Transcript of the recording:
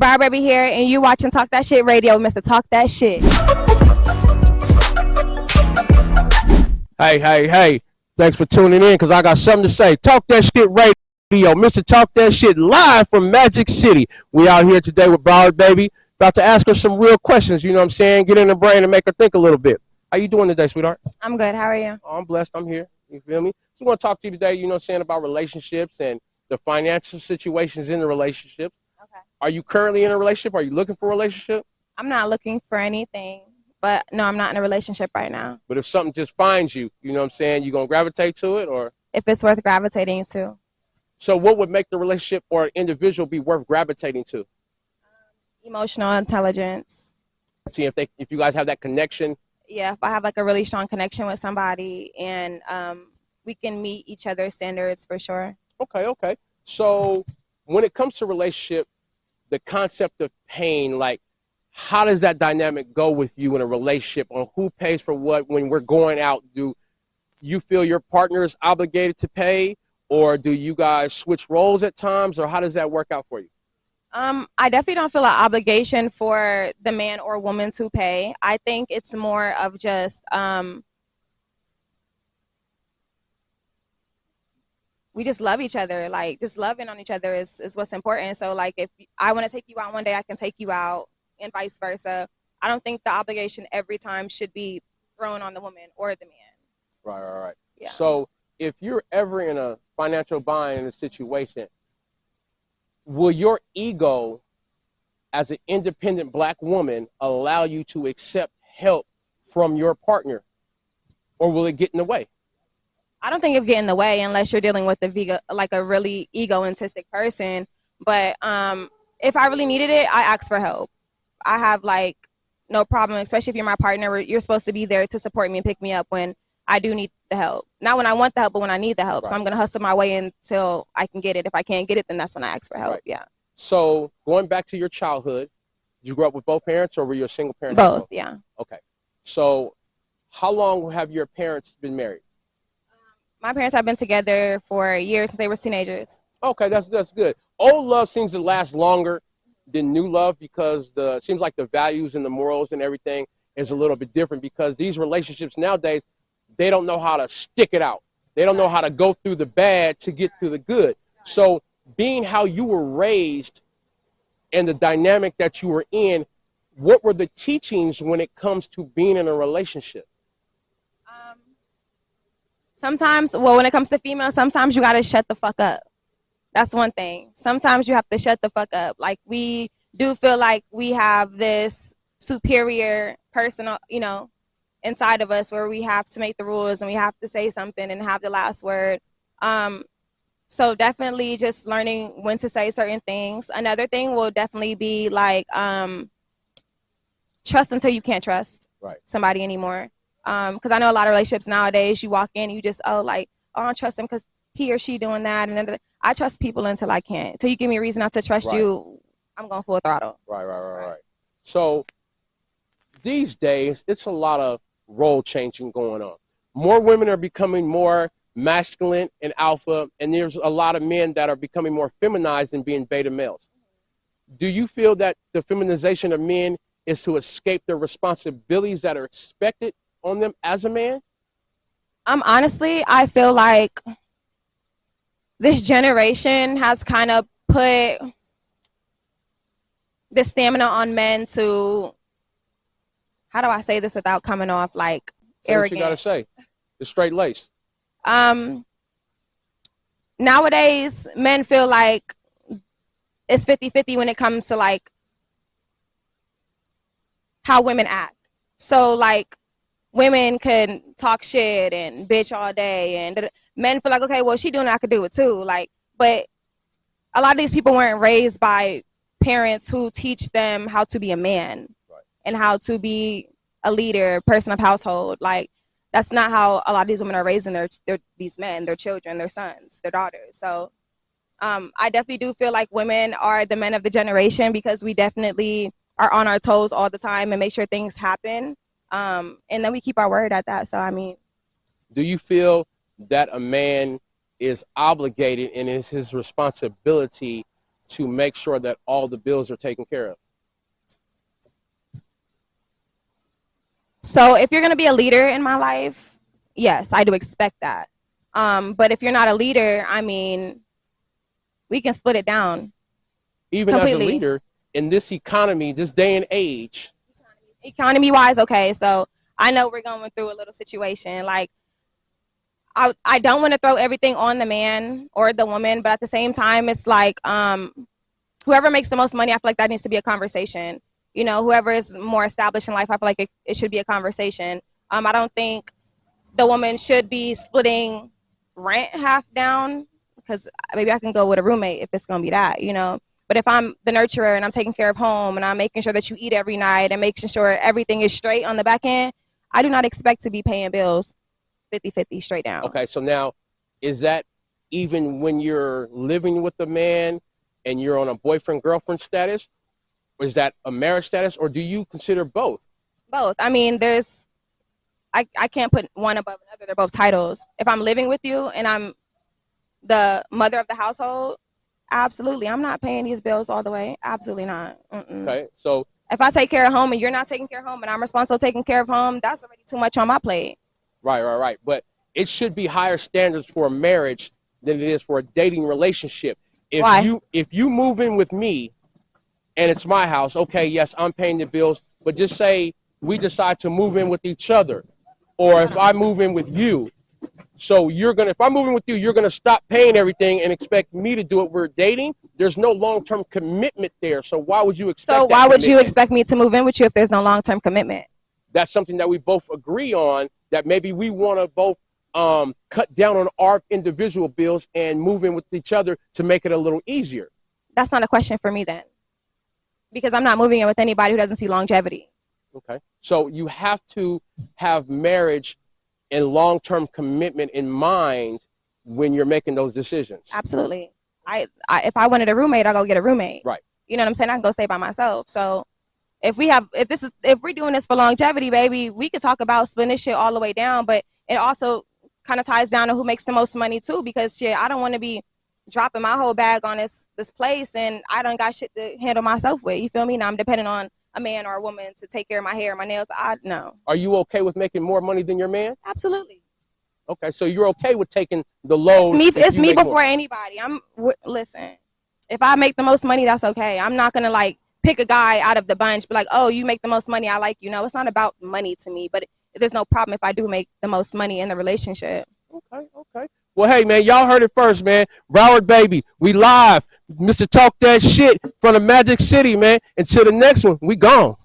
Briar Baby here, and you watching Talk That Shit Radio, Mr. Talk That Shit. Hey. Thanks for tuning in, because I got something to say. Talk That Shit Radio, Mr. Talk That Shit, live from Magic City. We out here today with Briar Baby, about to ask her some real questions, you know what I'm saying? Get in her brain and make her think a little bit. How you doing today, sweetheart? I'm good. How are you? Oh, I'm blessed. I'm here. You feel me? So I want to talk to you today, you know what I'm saying, about relationships and the financial situations in the relationship. Okay. Are you currently in a relationship? Are you looking for a relationship? I'm not looking for anything, but no, I'm not in a relationship right now. But if something just finds you, you know what I'm saying, you going to gravitate to it, or? If it's worth gravitating to. So what would make the relationship or individual be worth gravitating to? Emotional intelligence. See if you guys have that connection. Yeah, if I have like a really strong connection with somebody and we can meet each other's standards for sure. Okay. So when it comes to relationship, the concept of pain, like how does that dynamic go with you in a relationship on who pays for what when we're going out? Do you feel your partner is obligated to pay, or do you guys switch roles at times, or how does that work out for you? I definitely don't feel an obligation for the man or woman to pay. I think it's more of just we just love each other. Like, just loving on each other is what's important. So, like, if I want to take you out one day, I can take you out, and vice versa. I don't think the obligation every time should be thrown on the woman or the man. Right. Yeah. So if you're ever in a financial bind in a situation, will your ego as an independent black woman allow you to accept help from your partner, or will it get in the way? I don't think it'll get in the way unless you're dealing with a really egoistic person. But if I really needed it, I ask for help. I have like no problem, especially if you're my partner. You're supposed to be there to support me and pick me up when I do need the help. Not when I want the help, but when I need the help. Right. So I'm going to hustle my way until I can get it. If I can't get it, then that's when I ask for help. Right. Yeah. So going back to your childhood, did you grow up with both parents, or were you a single parent? Both, yeah. Okay. So how long have your parents been married? My parents have been together for years since they were teenagers. Okay, that's good. Old love seems to last longer than new love, because it seems like the values and the morals and everything is a little bit different, because these relationships nowadays, they don't know how to stick it out. They don't know how to go through the bad to get through the good. So being how you were raised and the dynamic that you were in, what were the teachings when it comes to being in a relationship? Sometimes, when it comes to females, sometimes you got to shut the fuck up. That's one thing. Sometimes you have to shut the fuck up. Like, we do feel like we have this superior person, inside of us, where we have to make the rules and we have to say something and have the last word. So definitely just learning when to say certain things. Another thing will definitely be like trust until you can't trust somebody anymore. Because I know a lot of relationships nowadays, you walk in, you just, I don't trust him because he or she doing that. And then I trust people until I can't. Until you give me a reason not to trust you, I'm going full throttle. Right. So these days, it's a lot of role changing going on. More women are becoming more masculine and alpha, and there's a lot of men that are becoming more feminized and being beta males. Do you feel that the feminization of men is to escape the responsibilities that are expected on them as a man? Honestly, I feel like this generation has kind of put the stamina on men to, how do I say this without coming off like arrogant? What you gotta say. It's straight laced. Nowadays, men feel like it's 50-50 when it comes to like how women act. So like, women can talk shit and bitch all day, and men feel like, okay, well, she doing it, I could do it too. Like, but a lot of these people weren't raised by parents who teach them how to be a man and how to be a leader, person of household. Like, that's not how a lot of these women are raising these men, their children, their sons, their daughters. So I definitely do feel like women are the men of the generation, because we definitely are on our toes all the time and make sure things happen. And then we keep our word at that. So, I mean. Do you feel that a man is obligated and it's his responsibility to make sure that all the bills are taken care of? So if you're going to be a leader in my life, yes, I do expect that. But if you're not a leader, I mean, we can split it down Even as a completely. leader in this economy, this day and age. Economy wise, okay. So I know we're going through a little situation. Like, I don't want to throw everything on the man or the woman, but at the same time, it's like whoever makes the most money, I feel like that needs to be a conversation. You know, whoever is more established in life, I feel like it should be a conversation. I don't think the woman should be splitting rent half down, because maybe I can go with a roommate if it's going to be that, you know. But if I'm the nurturer and I'm taking care of home and I'm making sure that you eat every night and making sure everything is straight on the back end, I do not expect to be paying bills 50-50 straight down. Okay, so now, is that even when you're living with a man and you're on a boyfriend-girlfriend status? Or is that a marriage status, or do you consider both? Both. I mean, I can't put one above another. They're both titles. If I'm living with you and I'm the mother of the household, absolutely. I'm not paying these bills all the way. Absolutely not. Okay, so if I take care of home and you're not taking care of home and I'm responsible for taking care of home, that's already too much on my plate. right. But it should be higher standards for a marriage than it is for a dating relationship. Why? If you move in with me and it's my house, okay, yes, I'm paying the bills, but just say we decide to move in with each other, or if I move in with you, so if I move in with you, you're gonna stop paying everything and expect me to do it. We're dating. There's no long-term commitment there, so why would you expect? So why would you expect me to move in with you if there's no long-term commitment? That's something that we both agree on, that maybe we want to both cut down on our individual bills and move in with each other to make it a little easier. That's not a question for me then, because I'm not moving in with anybody who doesn't see longevity. Okay. So you have to have marriage and long-term commitment in mind when you're making those decisions. Absolutely. If I wanted a roommate, I'll go get a roommate. Right. You know what I'm saying? I can go stay by myself. So if we're doing this for longevity, baby, we could talk about splitting this shit all the way down, but it also kind of ties down to who makes the most money too, because shit, I don't want to be dropping my whole bag on this place and I don't got shit to handle myself with. You feel me? Now I'm depending on a man or a woman to take care of my hair, my nails. No. Are you okay with making more money than your man? Absolutely. Okay, so you're okay with taking the load. It's me before anybody. Listen, if I make the most money, that's okay. I'm not gonna like pick a guy out of the bunch, but like, oh, you make the most money, I like you. No, it's not about money to me, but there's no problem if I do make the most money in the relationship. Okay. Well, hey, man, y'all heard it first, man. Broward, baby, we live. Mr. Talk That Shit from the Magic City, man. Until the next one, we gone.